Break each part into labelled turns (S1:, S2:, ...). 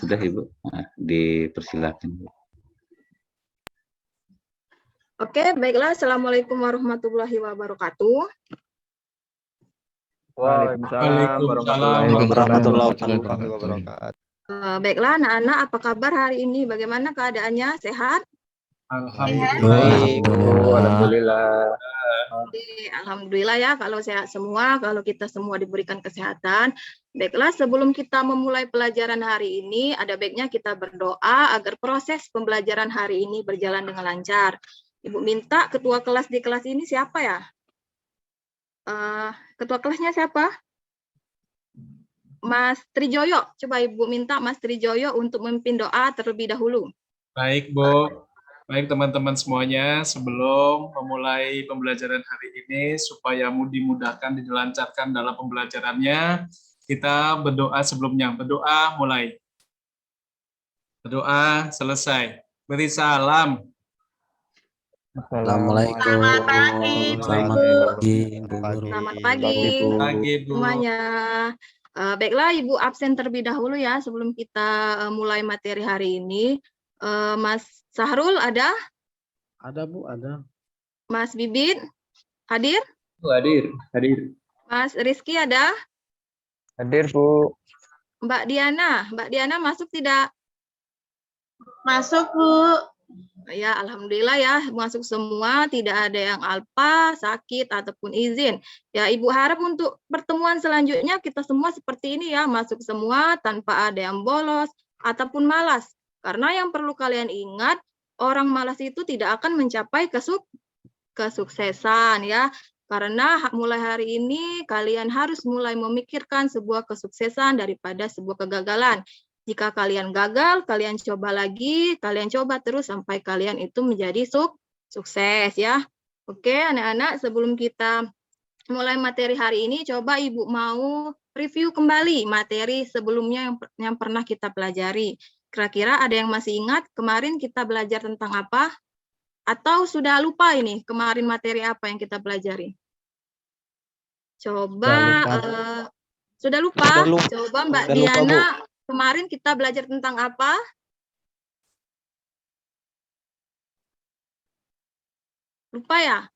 S1: sudah Ibu. Nah, dipersilakan.
S2: Oke, baiklah. Assalamualaikum warahmatullahi wabarakatuh.
S3: Waalaikumsalam warahmatullahi wabarakatuh.
S2: Baiklah, anak-anak, apa kabar hari ini? Bagaimana keadaannya? Sehat?
S3: Alhamdulillah.
S2: Alhamdulillah ya, kalau sehat semua, kalau kita semua diberikan kesehatan. Baiklah, sebelum kita memulai pelajaran hari ini, ada baiknya kita berdoa agar proses pembelajaran hari ini berjalan dengan lancar. Ibu minta ketua kelas di kelas ini siapa ya? Ketua kelasnya siapa? Mas Trijoyo. Coba Ibu minta Mas Trijoyo untuk memimpin doa terlebih dahulu.
S4: Baik, Bu. Baik, teman-teman semuanya. Sebelum memulai pembelajaran hari ini, supaya dimudahkan, dilancarkan dalam pembelajarannya, kita berdoa sebelumnya. Berdoa mulai. Berdoa selesai. Beri salam.
S5: Assalamualaikum.
S2: Selamat pagi,
S5: Selamat pagi, Bu Guru.
S2: Selamat pagi,
S4: Pagi, Bu.
S2: semuanya. Baiklah, Ibu absen terlebih dahulu ya sebelum kita mulai materi hari ini. Mas Sahrul ada?
S5: Ada, Bu, ada.
S2: Mas Bibit hadir?
S3: Hadir.
S2: Mas Rizky ada?
S3: Hadir, Bu.
S2: Mbak Diana masuk tidak?
S6: Masuk, Bu.
S2: Ya, alhamdulillah ya, masuk semua, tidak ada yang alpa, sakit, ataupun izin. Ya, Ibu harap untuk pertemuan selanjutnya kita semua seperti ini ya, masuk semua tanpa ada yang bolos ataupun malas. Karena yang perlu kalian ingat, orang malas itu tidak akan mencapai kesuksesan ya. Karena mulai hari ini kalian harus mulai memikirkan sebuah kesuksesan daripada sebuah kegagalan. Jika kalian gagal, kalian coba lagi, kalian coba terus sampai kalian itu menjadi sukses ya. Oke, anak-anak, sebelum kita mulai materi hari ini, coba Ibu mau review kembali materi sebelumnya yang pernah kita pelajari. Kira-kira ada yang masih ingat kemarin kita belajar tentang apa? Atau sudah lupa ini kemarin materi apa yang kita pelajari? Coba, sudah lupa? Coba Mbak Diana, kemarin kita belajar tentang apa? Lupa ya?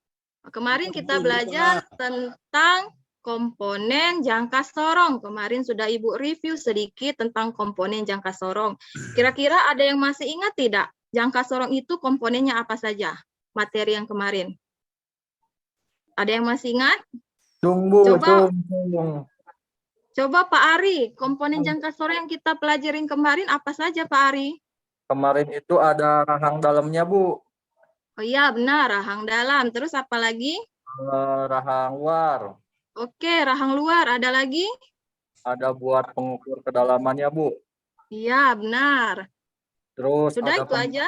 S2: Kemarin kita belajar tentang komponen jangka sorong. Kemarin sudah Ibu review sedikit tentang komponen jangka sorong. Kira-kira ada yang masih ingat tidak? Jangka sorong itu komponennya apa saja? Materi yang kemarin. Ada yang masih ingat? Coba Pak Ari, komponen jangka sorong yang kita pelajarin kemarin apa saja Pak Ari?
S3: Kemarin itu ada rahang dalamnya, Bu.
S2: Oh iya benar, rahang dalam. Terus apa lagi?
S3: Rahang luar.
S2: Oke, rahang luar. Ada lagi?
S3: Ada buat pengukur kedalamannya, Bu.
S2: Iya benar.
S3: Terus
S2: Sudah
S3: ada
S2: itu aja?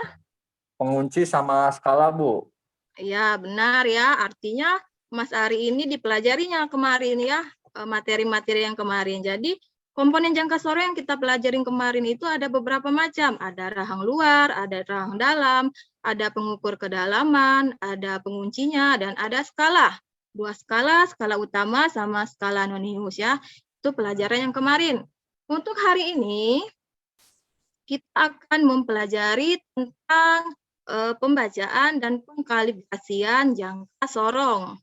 S3: pengunci sama skala, Bu.
S2: Iya benar ya. Artinya Mas Ari ini dipelajarinya kemarin ya, materi-materi yang kemarin. Jadi komponen jangka sorong yang kita pelajarin kemarin itu ada beberapa macam. Ada rahang luar, ada rahang dalam, ada pengukur kedalaman, ada penguncinya, dan ada skala. 2 skala, skala utama sama skala nonius ya. Itu pelajaran yang kemarin. Untuk hari ini, kita akan mempelajari tentang pembacaan dan pengkalibrasian jangka sorong.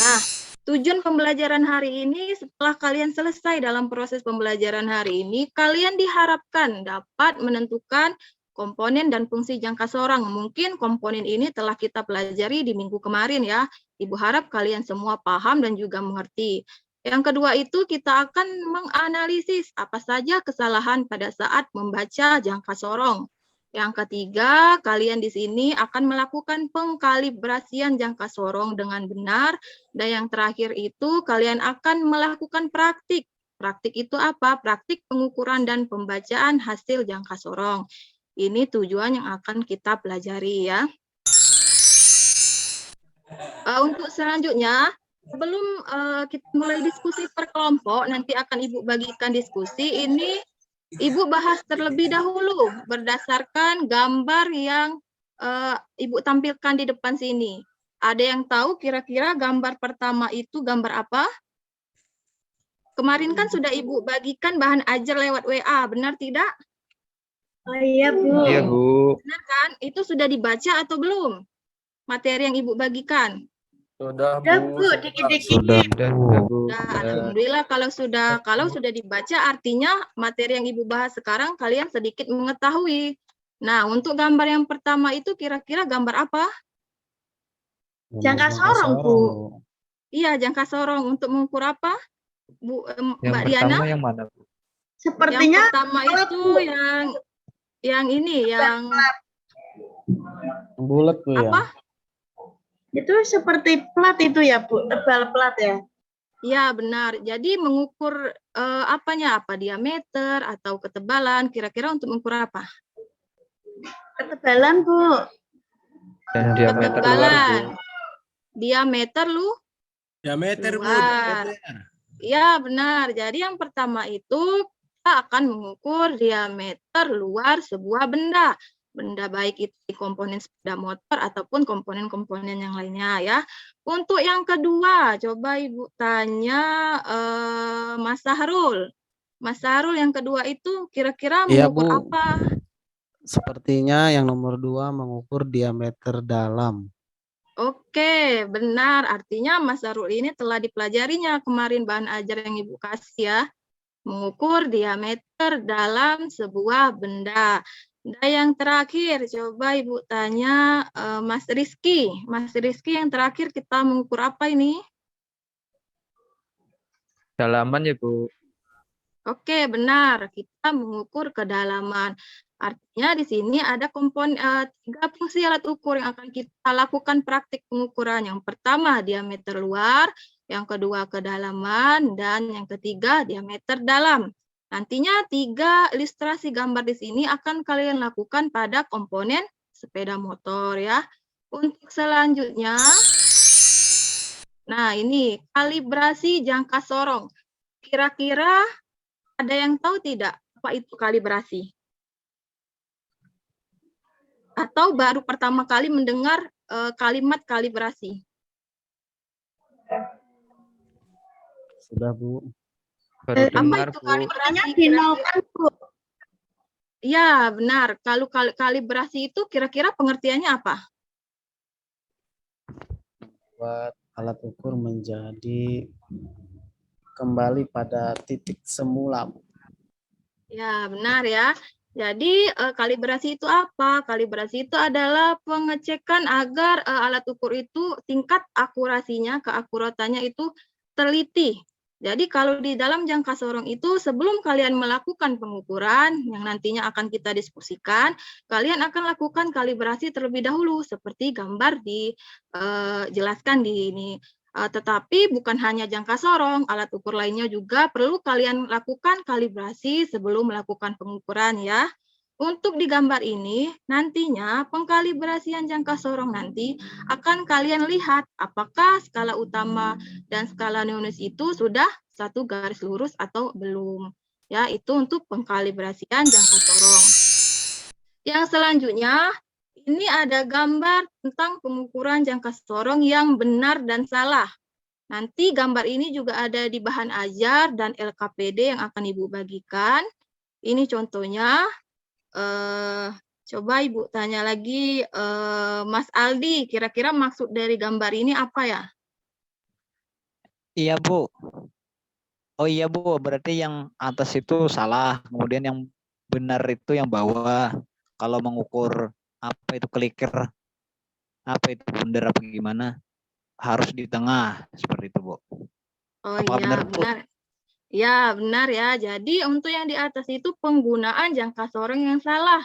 S2: Nah, tujuan pembelajaran hari ini, setelah kalian selesai dalam proses pembelajaran hari ini, kalian diharapkan dapat menentukan komponen dan fungsi jangka sorong. Mungkin komponen ini telah kita pelajari di minggu kemarin ya. Ibu harap kalian semua paham dan juga mengerti. Yang kedua itu kita akan menganalisis apa saja kesalahan pada saat membaca jangka sorong. Yang ketiga, kalian di sini akan melakukan pengkalibrasian jangka sorong dengan benar. Dan yang terakhir itu, kalian akan melakukan praktik. Praktik itu apa? Praktik pengukuran dan pembacaan hasil jangka sorong. Ini tujuan yang akan kita pelajari ya. Untuk selanjutnya, sebelum kita mulai diskusi per kelompok, nanti akan Ibu bagikan diskusi, ini Ibu bahas terlebih dahulu berdasarkan gambar yang Ibu tampilkan di depan sini. Ada yang tahu kira-kira gambar pertama itu gambar apa? Kemarin kan sudah Ibu bagikan bahan ajar lewat WA, benar tidak?
S6: Oh iya, Bu.
S7: Iya, Bu.
S2: Benar kan? Itu sudah dibaca atau belum? Materi yang Ibu bagikan.
S3: Sudah,
S6: Udah,
S3: Bu.
S6: Bu,
S3: Sudah.
S6: dikit-dikit.
S7: Sudah, Bu.
S2: Nah, alhamdulillah kalau sudah dibaca artinya materi yang Ibu bahas sekarang kalian sedikit mengetahui. Nah, untuk gambar yang pertama itu kira-kira gambar apa?
S6: Jangka sorong, Bu.
S2: Iya, jangka sorong. Untuk mengukur apa? Bu,
S7: Yang
S2: Mbak
S7: pertama
S2: Diana?
S7: yang mana, Bu?
S6: Sepertinya
S2: Yang pertama itu yang ini, yang
S5: Bulat Bu ya.
S2: apa?
S6: itu seperti plat itu ya, Bu. Tebal plat ya.
S2: Ya, benar. Jadi mengukur apanya? Apa diameter atau ketebalan? Kira-kira untuk mengukur apa?
S6: Ketebalan, Bu.
S7: Dan diameter luar, Bu.
S2: Ketebalan. Diameter
S5: Diameter Bu.
S2: luar. Ya, benar. Jadi yang pertama itu kita akan mengukur diameter luar sebuah benda. Benda baik itu di komponen sepeda motor ataupun komponen-komponen yang lainnya ya. Untuk yang kedua, coba Ibu tanya Mas Sahrul. Mas Sahrul yang kedua itu kira-kira
S5: Iya,
S2: mengukur
S5: Bu.
S2: apa?
S5: Sepertinya yang nomor 2 mengukur diameter dalam.
S2: Oke, benar. Artinya Mas Sahrul ini telah dipelajarinya kemarin bahan ajar yang Ibu kasih ya. Mengukur diameter dalam sebuah benda. Dan yang terakhir, coba Ibu tanya Mas Rizky. Mas Rizky yang terakhir kita mengukur apa ini?
S7: Dalaman ya, Bu.
S2: Oke, benar. Kita mengukur kedalaman. Artinya di sini ada komponen 3 fungsi alat ukur yang akan kita lakukan praktik pengukuran. Yang pertama diameter luar, yang kedua kedalaman, dan yang ketiga diameter dalam. Nantinya 3 ilustrasi gambar di sini akan kalian lakukan pada komponen sepeda motor ya. Untuk selanjutnya, nah ini kalibrasi jangka sorong. Kira-kira ada yang tahu tidak apa itu kalibrasi? Atau baru pertama kali mendengar kalimat kalibrasi?
S5: Sudah Bu.
S7: Baru
S2: Apa
S7: dengar,
S2: itu
S7: Bu.
S2: kalibrasi?
S6: Sepertinya dinolkan, Bu.
S2: Ya, benar. Kalau kalibrasi itu kira-kira pengertiannya apa?
S5: Buat alat ukur menjadi kembali pada titik semula Bu.
S2: Ya, benar ya. Jadi kalibrasi itu apa? Kalibrasi itu adalah pengecekan agar alat ukur itu tingkat akurasinya, keakuratannya itu teliti. Jadi kalau di dalam jangka sorong itu sebelum kalian melakukan pengukuran yang nantinya akan kita diskusikan, kalian akan lakukan kalibrasi terlebih dahulu seperti gambar dijelaskan di ini. Tetapi bukan hanya jangka sorong, alat ukur lainnya juga perlu kalian lakukan kalibrasi sebelum melakukan pengukuran ya. Untuk di gambar ini, nantinya pengkalibrasian jangka sorong nanti akan kalian lihat apakah skala utama dan skala nunus itu sudah satu garis lurus atau belum. Ya, itu untuk pengkalibrasian jangka sorong. Yang selanjutnya, ini ada gambar tentang pengukuran jangka sorong yang benar dan salah. Nanti gambar ini juga ada di bahan ajar dan LKPD yang akan Ibu bagikan. Ini contohnya. Coba Ibu tanya lagi, Mas Aldi, kira-kira maksud dari gambar ini apa ya?
S8: Iya, Bu. Oh iya, Bu. Berarti yang atas itu salah. Kemudian yang benar itu yang bawah. Kalau mengukur apa itu kliker, apa itu bundar, apa gimana, harus di tengah. Seperti itu, Bu.
S2: Oh
S8: Apa
S2: iya,
S8: benar, Bu?
S2: benar. Ya, benar ya. Jadi untuk yang di atas itu penggunaan jangka sorong yang salah.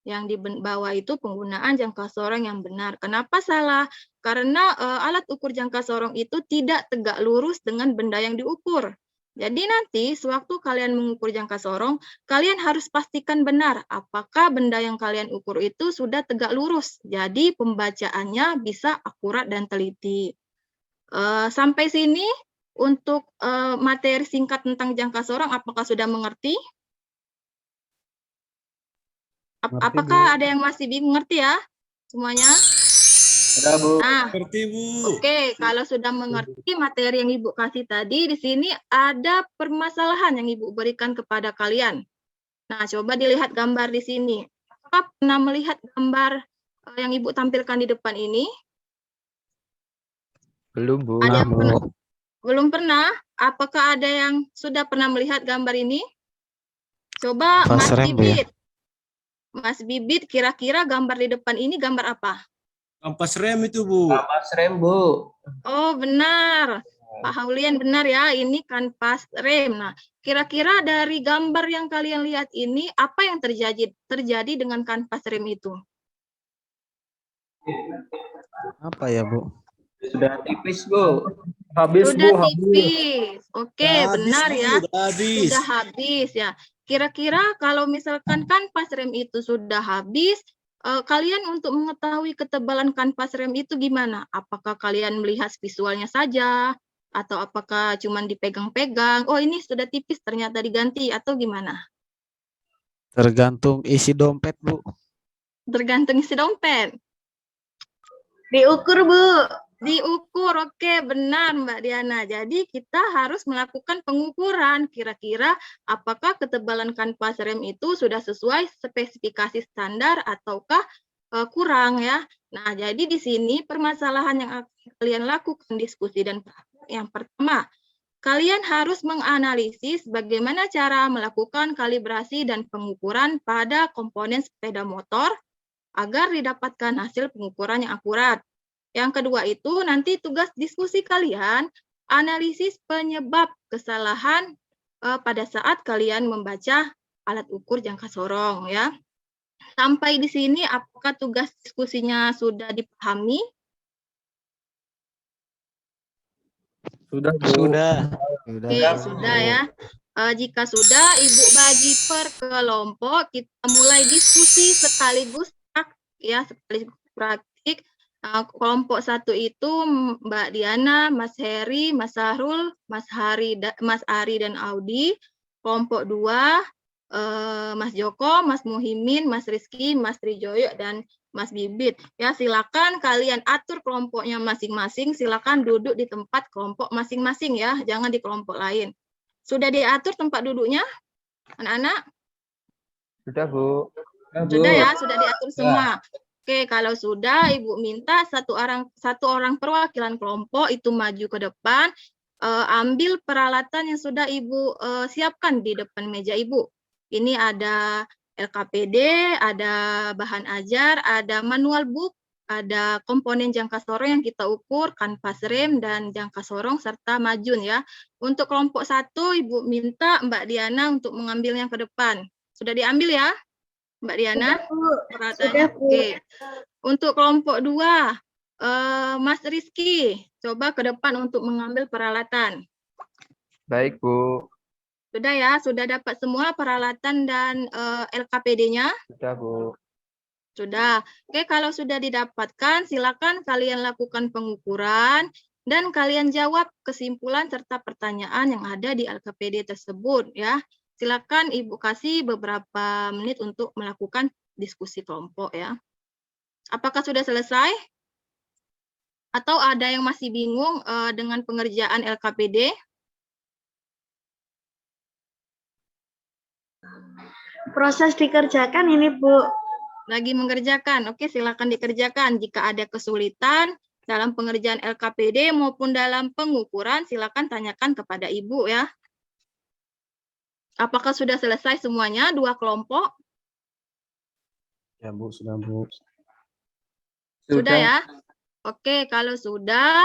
S2: Yang di bawah itu penggunaan jangka sorong yang benar. Kenapa salah? Karena alat ukur jangka sorong itu tidak tegak lurus dengan benda yang diukur. Jadi nanti sewaktu kalian mengukur jangka sorong, kalian harus pastikan benar apakah benda yang kalian ukur itu sudah tegak lurus. Jadi pembacaannya bisa akurat dan teliti. Sampai sini untuk materi singkat tentang jangka sorong, apakah sudah mengerti?
S5: Mengerti,
S2: Apakah
S5: Bu.
S2: ada yang masih bingung? Mengerti ya semuanya?
S3: Ada, Bu.
S2: Nah,
S9: Ngerti, Bu.
S2: oke, kalau sudah mengerti materi yang Ibu kasih tadi, di sini ada permasalahan yang Ibu berikan kepada kalian. Nah, coba dilihat gambar di sini. Apakah pernah melihat gambar yang Ibu tampilkan di depan ini?
S7: Belum, Bu.
S2: Ada yang
S5: Bu.
S2: pernah? Belum pernah? Apakah ada yang sudah pernah melihat gambar ini? Coba
S5: Pas
S2: Mas
S5: rem, Bu, ya?
S2: Bibit. Mas Bibit, kira-kira gambar di depan ini gambar apa?
S9: Kampas rem itu, Bu.
S3: Kampas rem, Bu.
S2: Oh, benar. Pak Haulian benar ya, ini kanvas rem. Nah, kira-kira dari gambar yang kalian lihat ini, apa yang terjadi dengan kanvas rem itu?
S5: Apa ya, Bu?
S3: Sudah tipis, Bu. Habis,
S2: Sudah
S3: Bu. Habis.
S2: tipis. Oke,
S9: Udah habis,
S2: benar
S9: Bu,
S2: ya.
S9: udah habis.
S2: Sudah habis ya. Kira-kira kalau misalkan kanvas rem itu sudah habis, kalian untuk mengetahui ketebalan kanvas rem itu gimana? Apakah kalian melihat visualnya saja? Atau apakah cuma dipegang-pegang? Oh, ini sudah tipis ternyata diganti atau gimana?
S5: Tergantung isi dompet, Bu.
S2: Tergantung isi dompet.
S6: Diukur, Bu.
S2: Diukur, oke, benar Mbak Diana. Jadi kita harus melakukan pengukuran. Kira-kira apakah ketebalan kanvas rem itu sudah sesuai spesifikasi standar ataukah kurang ya. Nah, jadi di sini permasalahan yang akan kalian lakukan diskusi dan praktek yang pertama, kalian harus menganalisis bagaimana cara melakukan kalibrasi dan pengukuran pada komponen sepeda motor agar didapatkan hasil pengukuran yang akurat. Yang kedua itu nanti tugas diskusi kalian, analisis penyebab kesalahan pada saat kalian membaca alat ukur jangka sorong ya. Sampai di sini apakah tugas diskusinya sudah dipahami?
S3: Sudah, Bu.
S8: Sudah.
S2: Oke, sudah ya. Jika sudah, Ibu bagi per kelompok, kita mulai diskusi sekaligus praktik. Kelompok 1 itu Mbak Diana, Mas Heri, Mas Sahrul, Mas Ari dan Audi. Kelompok 2 Mas Joko, Mas Muhimin, Mas Rizky, Mas Trijoyo dan Mas Bibit. Ya, silakan kalian atur kelompoknya masing-masing. Silakan duduk di tempat kelompok masing-masing ya, jangan di kelompok lain. Sudah diatur tempat duduknya, anak-anak?
S7: Sudah, Bu.
S2: Sudah ya, sudah diatur semua. Oke, kalau sudah, Ibu minta satu orang perwakilan kelompok itu maju ke depan, ambil peralatan yang sudah Ibu siapkan di depan meja Ibu. Ini ada LKPD, ada bahan ajar, ada manual book, ada komponen jangka sorong yang kita ukur, kanvas rem dan jangka sorong serta majun ya. Untuk kelompok 1, Ibu minta Mbak Diana untuk mengambilnya ke depan. Sudah diambil ya? Mbak Diana, peralatannya. Oke. Untuk kelompok 2, Mas Rizky, coba ke depan untuk mengambil peralatan.
S7: Baik, Bu.
S2: Sudah ya, sudah dapat semua peralatan dan LKPD-nya?
S7: Sudah, Bu.
S2: Sudah. Oke, kalau sudah didapatkan, silakan kalian lakukan pengukuran dan kalian jawab kesimpulan serta pertanyaan yang ada di LKPD tersebut ya. Silakan Ibu kasih beberapa menit untuk melakukan diskusi kelompok ya. Apakah sudah selesai? Atau ada yang masih bingung dengan pengerjaan LKPD?
S6: Proses dikerjakan ini, Bu.
S2: Lagi mengerjakan. Oke, silakan dikerjakan. Jika ada kesulitan dalam pengerjaan LKPD maupun dalam pengukuran, silakan tanyakan kepada Ibu ya. Apakah sudah selesai semuanya, 2 kelompok?
S5: Ya, Bu, sudah, Bu.
S2: Sudah ya? Oke, kalau sudah,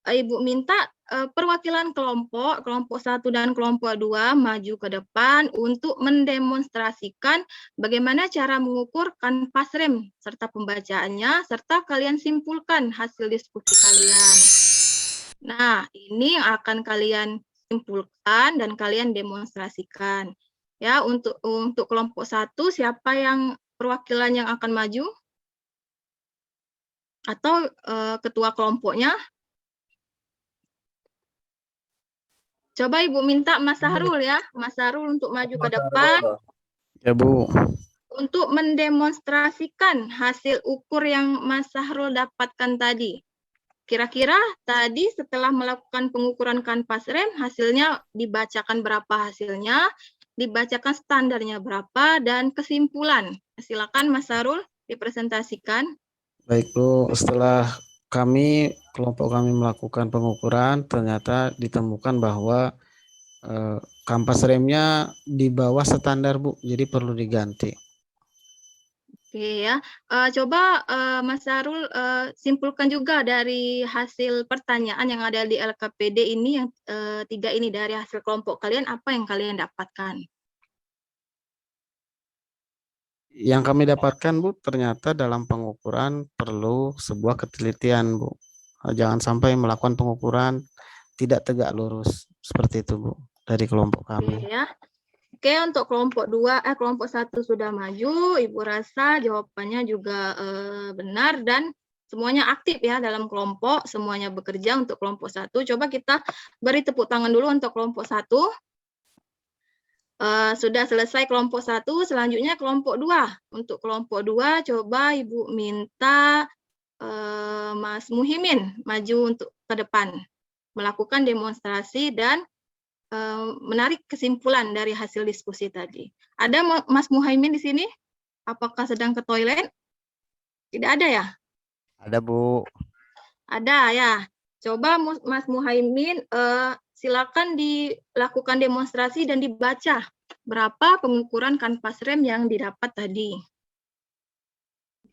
S2: Ibu minta perwakilan kelompok 1 dan kelompok 2 maju ke depan untuk mendemonstrasikan bagaimana cara mengukur kanvas rem serta pembacaannya, serta kalian simpulkan hasil diskusi kalian. Nah, ini yang akan kalian simpulkan dan kalian demonstrasikan. Ya, untuk kelompok 1, siapa yang perwakilan yang akan maju? Atau ketua kelompoknya? Coba Ibu minta Mas Sahrul ya, Mas Sahrul untuk maju ke depan.
S5: Ya, Bu.
S2: untuk mendemonstrasikan hasil ukur yang Mas Sahrul dapatkan tadi. Kira-kira tadi setelah melakukan pengukuran kanvas rem, hasilnya dibacakan berapa hasilnya, dibacakan standarnya berapa, dan kesimpulan. Silakan Mas Sahrul dipresentasikan.
S5: Baik Bu, setelah kelompok kami melakukan pengukuran, ternyata ditemukan bahwa kampas remnya di bawah standar Bu, jadi perlu diganti.
S2: Oke ya, coba Mas Sarul simpulkan juga dari hasil pertanyaan yang ada di LKPD ini yang 3 ini dari hasil kelompok kalian, apa yang kalian dapatkan?
S5: Yang kami dapatkan Bu, ternyata dalam pengukuran perlu sebuah ketelitian Bu. Jangan sampai melakukan pengukuran tidak tegak lurus, seperti itu Bu, dari kelompok kami.
S2: Oke ya. Oke, untuk kelompok 1 sudah maju, Ibu rasa jawabannya juga benar dan semuanya aktif ya dalam kelompok, semuanya bekerja untuk kelompok 1. Coba kita beri tepuk tangan dulu untuk kelompok 1. Sudah selesai kelompok 1, selanjutnya kelompok 2. Untuk kelompok 2, coba Ibu minta Mas Muhimin maju untuk ke depan, melakukan demonstrasi dan menarik kesimpulan dari hasil diskusi tadi. Ada Mas Muhaimin di sini? Apakah sedang ke toilet? Tidak ada ya?
S7: Ada Bu.
S2: Ada ya. Coba Mas Muhaimin silakan dilakukan demonstrasi dan dibaca berapa pengukuran kanvas rem yang didapat tadi.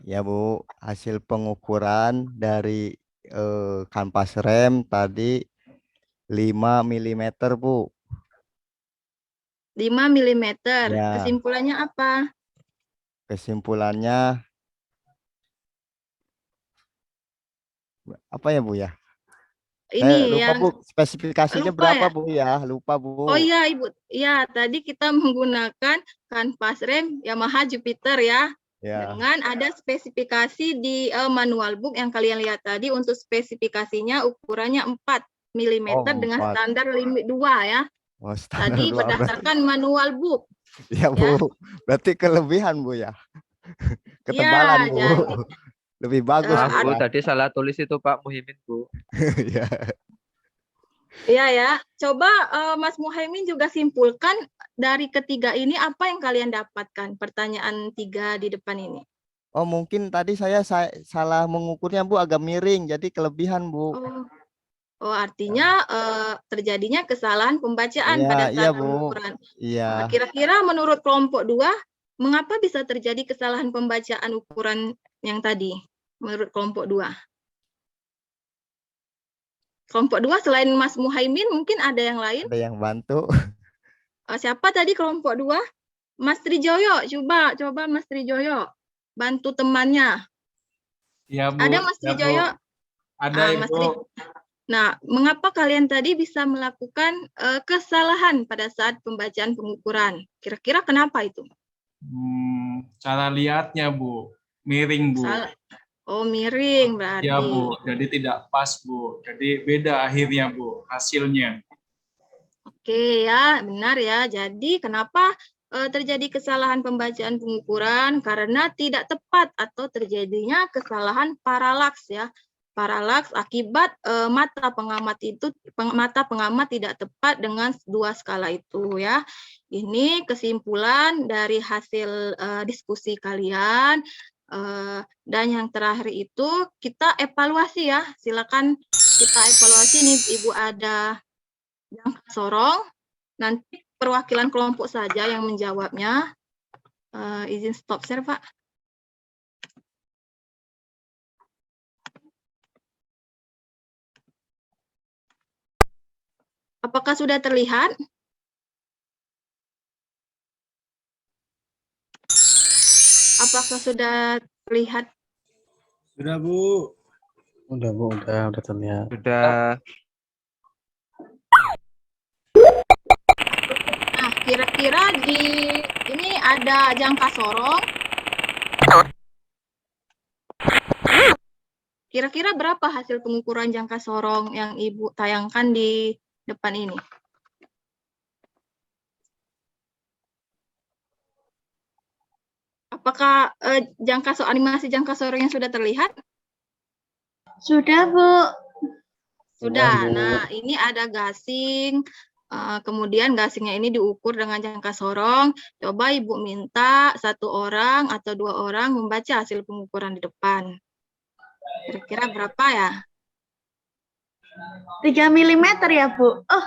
S7: Ya Bu, hasil pengukuran dari kanvas rem tadi 5 mm Bu.
S2: 5 mm.
S7: Ya.
S2: Kesimpulannya apa?
S7: Kesimpulannya apa ya Bu ya?
S2: Ini
S7: lupa
S2: ya.
S7: Bu, spesifikasinya
S2: Lupa
S7: berapa
S2: ya?
S7: Bu ya? Lupa Bu.
S2: Oh iya Ibu, ya tadi kita menggunakan kanvas rem Yamaha Jupiter ya.
S7: Ya.
S2: Dengan ada spesifikasi di manual book yang kalian lihat tadi, untuk spesifikasinya ukurannya 4 mm dengan
S7: 4.
S2: standar limit 2 ya.
S7: Oh, standar
S2: Tadi
S7: 2
S2: berdasarkan manual book.
S7: Ya Bu, berarti kelebihan Bu ya. Ketebalan Bu.
S2: Jadi,
S7: Lebih bagus
S3: Bu,
S7: ya.
S3: tadi salah tulis itu Pak Muhimin Bu.
S7: Ya.
S2: Iya ya. Coba Mas Muhaimin juga simpulkan dari ketiga ini apa yang kalian dapatkan? Pertanyaan 3 di depan ini.
S7: Oh, mungkin tadi saya salah mengukurnya Bu, agak miring, jadi kelebihan Bu.
S2: Oh artinya terjadinya kesalahan pembacaan
S7: Iya,
S2: pada
S7: iya
S2: saat
S7: Bu.
S2: pengukuran.
S7: Iya.
S2: Kira-kira menurut kelompok 2, mengapa bisa terjadi kesalahan pembacaan ukuran yang tadi menurut kelompok 2? Kelompok 2 selain Mas Muhaimin mungkin ada yang lain?
S7: Ada yang bantu.
S2: Siapa tadi kelompok 2? Mas Trijoyo, coba Mas Trijoyo bantu temannya.
S4: Ya Bu.
S2: Ada Mas
S4: Ya, Bu.
S2: Trijoyo?
S4: Ada
S2: Mas
S4: Ibu.
S2: Nah, mengapa kalian tadi bisa melakukan kesalahan pada saat pembacaan pengukuran? Kira-kira kenapa itu?
S4: Cara lihatnya Bu, miring Bu.
S2: Oh, miring berarti.
S4: Ya Bu, jadi tidak pas Bu. Jadi beda akhirnya Bu, hasilnya.
S2: Oke ya, benar ya. Jadi kenapa terjadi kesalahan pembacaan pengukuran? Karena tidak tepat atau terjadinya kesalahan paralaks ya. Paralaks akibat mata pengamat tidak tepat dengan 2 skala itu ya. Ini kesimpulan dari hasil diskusi kalian. Dan yang terakhir itu kita evaluasi ya. Silakan kita evaluasi nih Ibu ada Jangka Sorong. Nanti perwakilan kelompok saja yang menjawabnya. Izin stop share Pak. Apakah sudah terlihat? Apakah sudah terlihat?
S9: Sudah Bu.
S5: Udah Bu, udah terlihat.
S3: Sudah.
S2: Nah, kira-kira ini ada jangka sorong. Kira-kira berapa hasil pengukuran jangka sorong yang Ibu tayangkan di depan ini? Apakah animasi jangka sorong yang sudah terlihat?
S6: Sudah, Bu.
S2: Sudah. Nah, ini ada gasing. Kemudian gasingnya ini diukur dengan jangka sorong. Coba Ibu minta 1 orang atau 2 orang membaca hasil pengukuran di depan. Kira-kira berapa ya?
S6: 3 mm ya, Bu. Oh,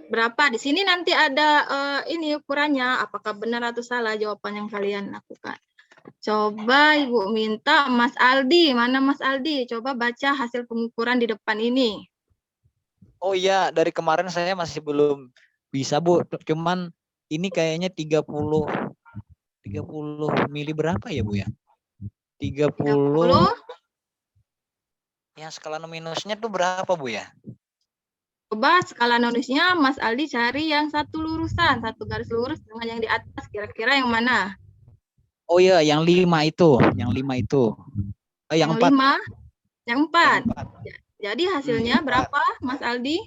S2: Berapa? Di sini nanti ada ini ukurannya. Apakah benar atau salah jawaban yang kalian lakukan. Coba Ibu minta Mas Aldi. Mana Mas Aldi? Coba baca hasil pengukuran di depan ini.
S8: Oh iya, dari kemarin saya masih belum bisa, Bu. Cuman ini kayaknya 30 mili berapa ya, Bu ya? 30. Yang skala minusnya tuh berapa, Bu ya?
S2: Coba skala minusnya Mas Aldi cari yang satu lurusan, satu garis lurus dengan yang di atas. Kira-kira yang mana?
S8: Oh iya, yang 5 itu, yang 5 itu. Yang 4.
S2: 5? Yang 4.
S8: Yang 4.
S2: Jadi hasilnya berapa, Mas Aldi?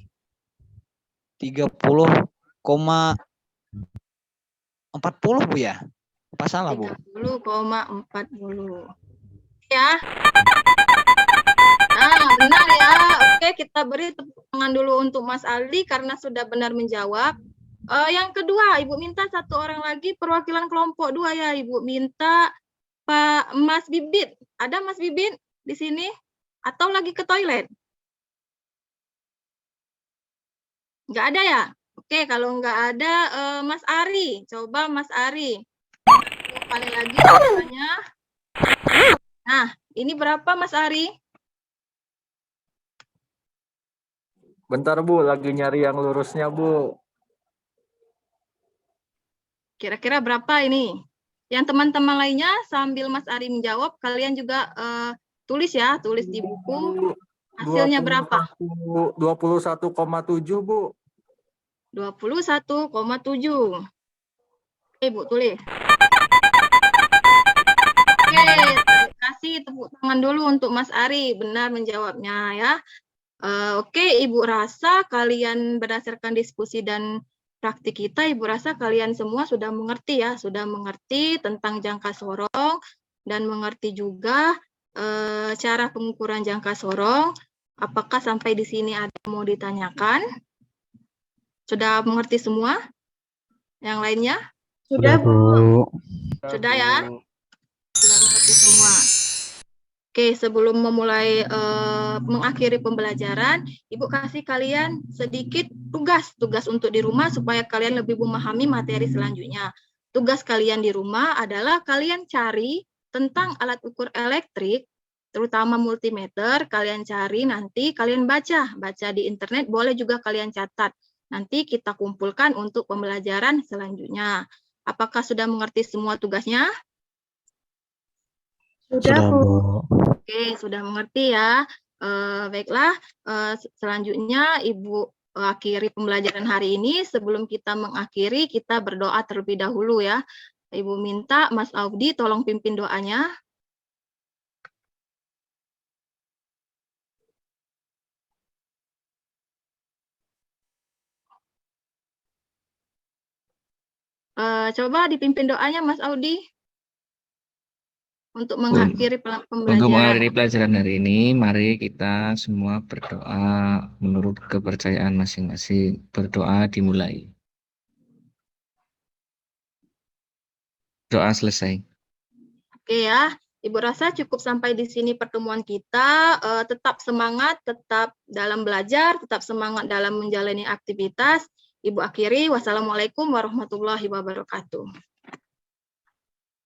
S8: 30,40, Bu ya? Apa salah, Bu?
S2: 30,40. Ya. Nah, benar ya. Oke, kita beri tepuk tangan dulu untuk Mas Aldi karena sudah benar menjawab. Yang kedua, Ibu minta 1 orang lagi perwakilan kelompok 2 ya. Ibu minta Pak Mas Bibit. Ada Mas Bibit di sini? Atau lagi ke toilet? Nggak ada ya? Oke, kalau nggak ada, Mas Ari. Coba Mas Ari. Kali lagi rasanya. Nah, ini berapa Mas Ari?
S3: Bentar Bu, lagi nyari yang lurusnya Bu.
S2: Kira-kira berapa ini? Yang teman-teman lainnya sambil Mas Ari menjawab, kalian juga tulis ya, tulis di buku. Hasilnya berapa?
S3: 21,7 Bu.
S2: 21,7. Oke, Bu, tulis. Oke, kasih tepuk tangan dulu untuk Mas Ari, benar menjawabnya ya. Oke, Ibu rasa kalian berdasarkan diskusi dan praktik kita, Ibu rasa kalian semua sudah mengerti ya, sudah mengerti tentang jangka sorong dan mengerti juga cara pengukuran jangka sorong. Apakah sampai di sini ada yang mau ditanyakan? Sudah mengerti semua? Yang lainnya?
S6: Sudah, Bu.
S2: Sudah ya? Sudah mengerti semua. Oke, sebelum memulai mengakhiri pembelajaran, Ibu kasih kalian sedikit tugas untuk di rumah supaya kalian lebih memahami materi selanjutnya. Tugas kalian di rumah adalah kalian cari tentang alat ukur elektrik, terutama multimeter, kalian cari nanti, kalian baca di internet, boleh juga kalian catat. Nanti kita kumpulkan untuk pembelajaran selanjutnya. Apakah sudah mengerti semua tugasnya?
S6: Sudah, Bu.
S2: Oke, sudah mengerti ya. Baiklah, selanjutnya Ibu akhiri pembelajaran hari ini. Sebelum kita mengakhiri, kita berdoa terlebih dahulu ya. Ibu minta Mas Audi tolong pimpin doanya. Coba dipimpin doanya Mas Audi. Untuk mengakhiri pembelajaran.
S1: Untuk mengakhiri pelajaran hari ini, mari kita semua berdoa menurut kepercayaan masing-masing. Berdoa dimulai. Doa selesai.
S2: Oke ya, Ibu rasa cukup sampai di sini pertemuan kita. Tetap semangat, tetap dalam belajar, tetap semangat dalam menjalani aktivitas. Ibu akhiri, wassalamualaikum warahmatullahi wabarakatuh.